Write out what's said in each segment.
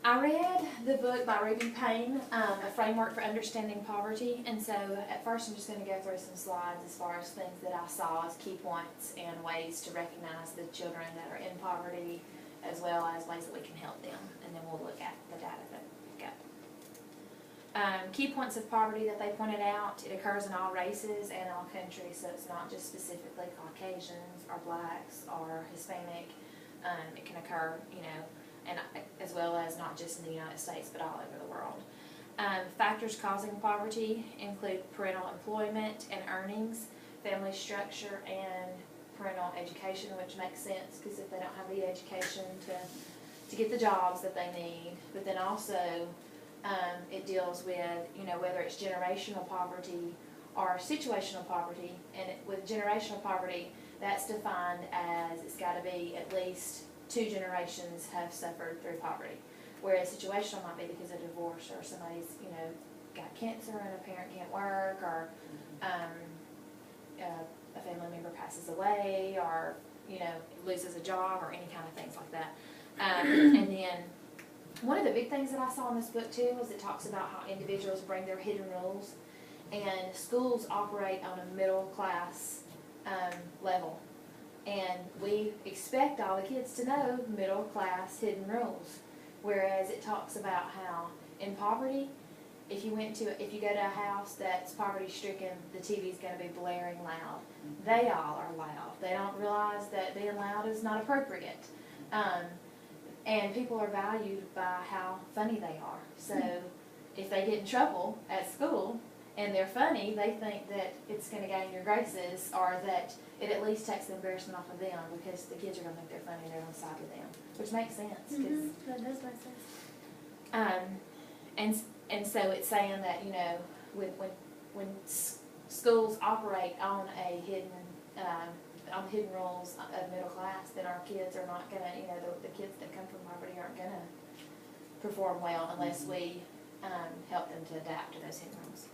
I read the book by Ruby Payne, A Framework for Understanding Poverty, and so at first I'm just going to go through some slides as far as things that I saw as key points and ways to recognize the children that are in poverty, as well as ways that we can help them, and then we'll look at the data that we got. Key points of poverty that they pointed out: it occurs in all races and all countries, so it's not just specifically Caucasians or blacks or Hispanic. It can occur, and as well as not just in the United States, but all over the world. Factors causing poverty include parental employment and earnings, family structure, and parental education, which makes sense because if they don't have the education to get the jobs that they need. But then also it deals with, whether it's generational poverty or situational poverty. And with generational poverty, that's defined as it's got to be at least 2 generations have suffered through poverty. Whereas situational might be because of divorce, or somebody's, got cancer and a parent can't work, or a family member passes away, or, loses a job, or any kind of things like that. And then one of the big things that I saw in this book too was it talks about how individuals bring their hidden rules, and schools operate on a middle class level. And we expect all the kids to know middle class hidden rules. Whereas it talks about how in poverty, if you go to a house that's poverty stricken, the TV's going to be blaring loud. They all are loud. They don't realize that being loud is not appropriate. And people are valued by how funny they are. So if they get in trouble at school and they're funny, they think that it's going to gain your graces, or that it at least takes the embarrassment off of them, because the kids are going to think they're funny and they're going to side with them, which makes sense. That does make sense. And so it's saying that, when schools operate on a hidden rules of middle class, then our kids are not going to, the kids that come from poverty aren't going to perform well unless we help them to adapt to those hidden rules.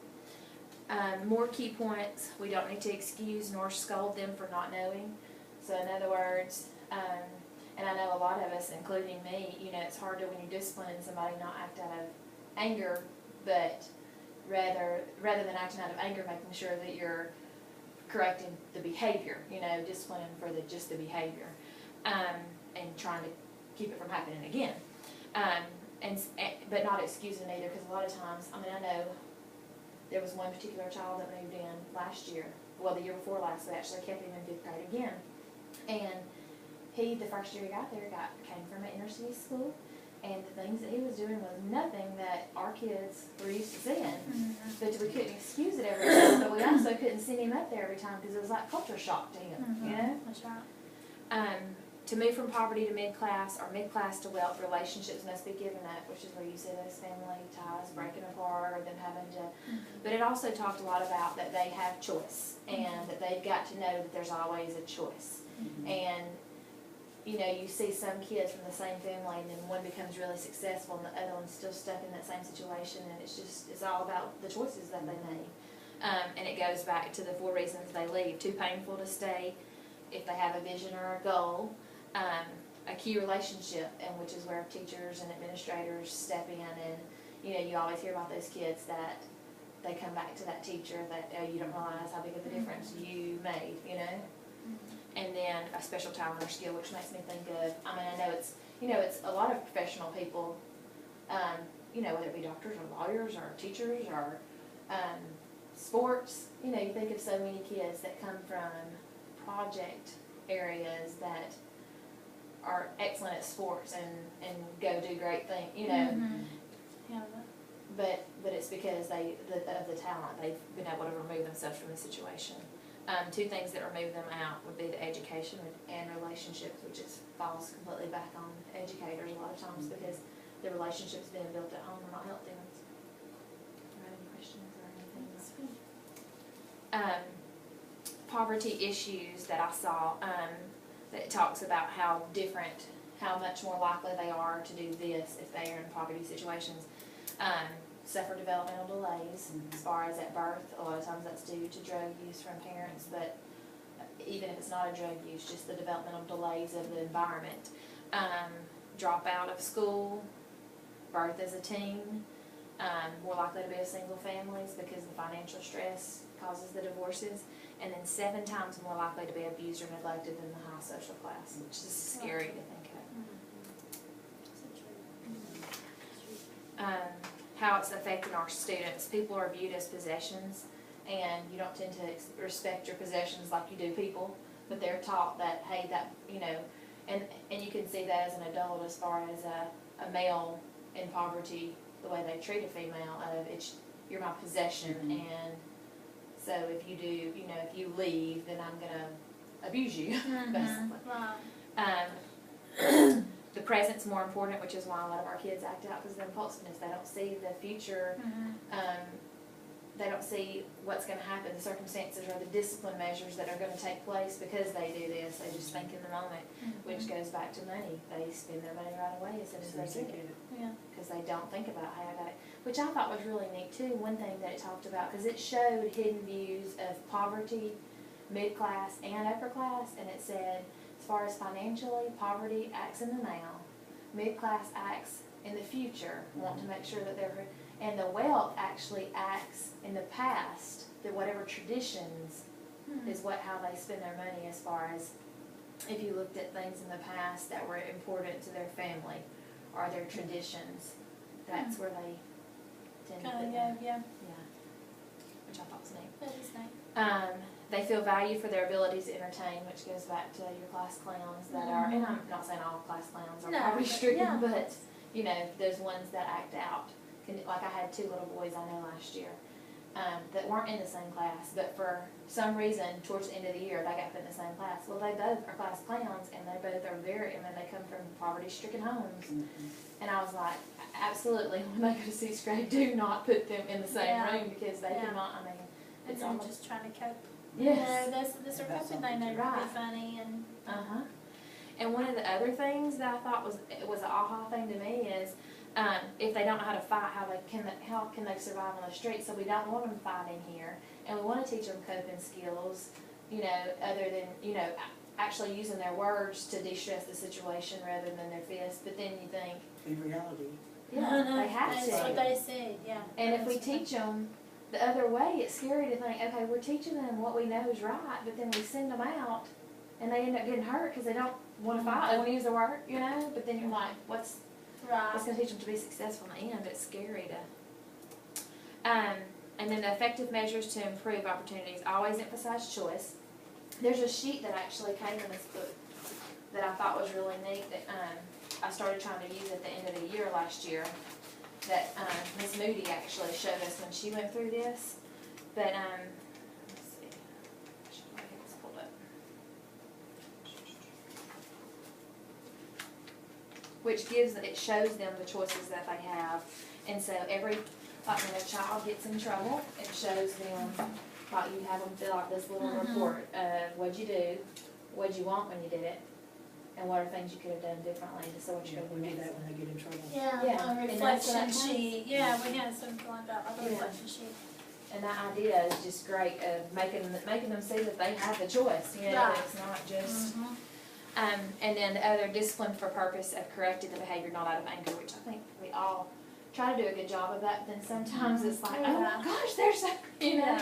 More key points: we don't need to excuse nor scold them for not knowing. So in other words, and I know a lot of us, including me, it's hard to, when you're disciplining somebody, not act out of anger, but rather than acting out of anger, making sure that you're correcting the behavior, disciplining for just the behavior, and trying to keep it from happening again. But not excusing either, because a lot of times, I know there was one particular child that moved in last year, the year before last, we actually kept him in 5th grade again. And he, the first year he got there, came from an inner city school, and the things that he was doing was nothing that our kids were used to seeing. But we couldn't excuse it every time, but we also couldn't send him up there every time, because it was like culture shock to him, That's right. To move from poverty to mid-class, or mid-class to wealth, relationships must be given up, which is where you see those family ties breaking apart, or them having to, but it also talked a lot about that they have choice, and that they've got to know that there's always a choice. And, you see some kids from the same family, and then one becomes really successful, and the other one's still stuck in that same situation, and it's all about the choices that they made. And it goes back to the 4 reasons they leave: too painful to stay, if they have a vision or a goal, a key relationship, and which is where teachers and administrators step in, and you always hear about those kids that they come back to that teacher that you don't realize how big of a difference you made, And then a special talent or skill, which makes me think of, I know it's a lot of professional people, whether it be doctors or lawyers or teachers or sports, you think of so many kids that come from project areas that are excellent at sports and go do great things, Yeah. But it's because of the talent, they've been able to remove themselves from the situation. 2 things that remove them out would be the education and relationships, which falls completely back on educators a lot of times, because the relationships being built at home are not healthy ones. Do you have any questions or anything? Poverty issues that I saw, that it talks about how much more likely they are to do this if they are in poverty situations. Suffer developmental delays, as far as at birth. A lot of times that's due to drug use from parents, but even if it's not a drug use, just the developmental delays of the environment. Drop out of school, birth as a teen, more likely to be of single families because the financial stress causes the divorces, and then 7 times more likely to be abused or neglected than the high social class, which is scary to think of. How it's affecting our students. People are viewed as possessions, and you don't tend to respect your possessions like you do people, but they're taught that, hey, that, you know, and you can see that as an adult as far as a male in poverty, the way they treat a female, of you're my possession, and so if you do, you know, if you leave, then I'm gonna abuse you, basically. Right. The present's more important, which is why a lot of our kids act out, because of their impulsiveness. They don't see the future. They don't see what's going to happen, the circumstances or the discipline measures that are going to take place because they do this. They just think in the moment, which goes back to money. They spend their money right away as soon as they get it. Yeah. Because they don't think about, hey, I got it. Which I thought was really neat too. One thing that it talked about, because it showed hidden views of poverty, mid-class, and upper class, and it said, as far as financially, poverty acts in the now, mid-class acts in the future, want to make sure that they're, and the wealth actually acts in the past, that whatever traditions is how they spend their money, as far as if you looked at things in the past that were important to their family or their traditions, that's where they tend to put them. Yeah. Which I thought was neat. That is nice. They feel valued for their abilities to entertain, which goes back to your class clowns that are, and I'm not saying all class clowns are poverty stricken, but, you know, those ones that act out. Like I had 2 little boys I know last year that weren't in the same class, but for some reason, towards the end of the year, they got put in the same class. Well, they both are class clowns, and they both are they come from poverty-stricken homes. And I was like, absolutely, when they go to 6th grade, do not put them in the same room, because they cannot, I mean, it's And almost. just trying to cope. Yes. You know, that's their coping thing. They Right. be funny and. And one of the other things that I thought was an aha thing to me is, if they don't know how to fight, how can they survive on the street? So we don't want them fighting here, and we want to teach them coping skills, you know, other than, you know, actually using their words to de-stress the situation rather than their fists. But then you think, In reality. yeah, they have That's to. what they said, yeah. And if we teach them the other way, it's scary to think, okay, we're teaching them what we know is right, but then we send them out, and they end up getting hurt because they don't want to fight. They want to use their word, you know. But then you're like, what's Right. going to teach them to be successful in the end? It's scary to. And then the effective measures to improve opportunities. I always emphasize choice. There's a sheet that actually came in this book that I thought was really neat that I started trying to use at the end of the year last year. That Ms. Moody actually showed us when she went through this. But let's see. I should probably get this pulled up. Which it shows them the choices that they have. And so like when a child gets in trouble, it shows them, like you have them fill out this little report of what'd you do, what'd you want when you did it, and what are things you could have done differently, so what you're We going to do do that next. when they get in trouble. Yeah, And a that's what reflection that sheet. Yeah, we had something like that, like a Yeah. reflection sheet. And that idea is just great of making them see that they have the choice, you know, that Right. it's not just. And then the other, discipline for purpose of correcting the behavior, not out of anger, which I think we all try to do a good job of that, but then sometimes it's like, oh my gosh, there's so, you know.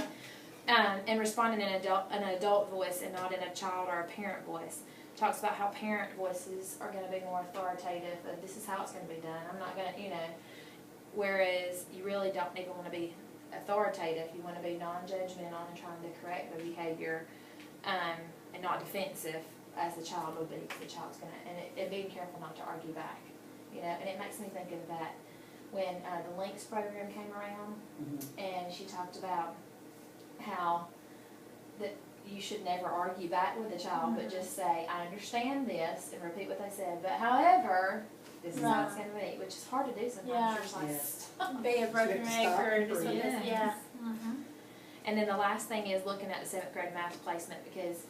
And responding in an adult voice and not in a child or a parent voice. Talks about how parent voices are going to be more authoritative, of this is how it's going to be done. I'm not going to, you know, whereas you really don't even want to be authoritative. You want to be non-judgmental and trying to correct the behavior, and not defensive as the child would be, because the child's going to, and being careful not to argue back, you know. And it makes me think of that when the Links program came around, and she talked about how that you should never argue back with a child, but just say, I understand this, and repeat what they said, but however, this is how it's going to be, which is hard to do sometimes. Yeah. You're just like, Yes. stop. Be a broken have to stop record, and just what breathe. this, yeah. And then the last thing is looking at the 7th grade math placement, because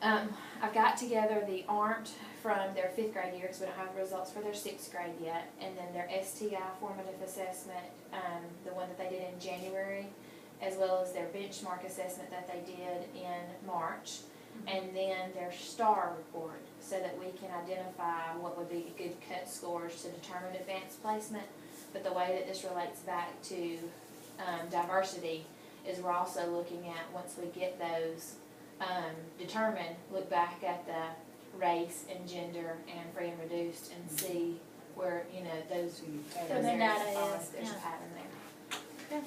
I've got together the ARMT from their 5th grade year, because we don't have the results for their 6th grade yet, and then their STI formative assessment, the one that they did in January, as well as their benchmark assessment that they did in March. and then their STAR report, so that we can identify what would be good cut scores to determine advanced placement. But the way that this relates back to diversity is we're also looking at, once we get those determined, look back at the race and gender and free and reduced and see where, those So the areas data fall, is, if there's a yeah. pattern there. Okay.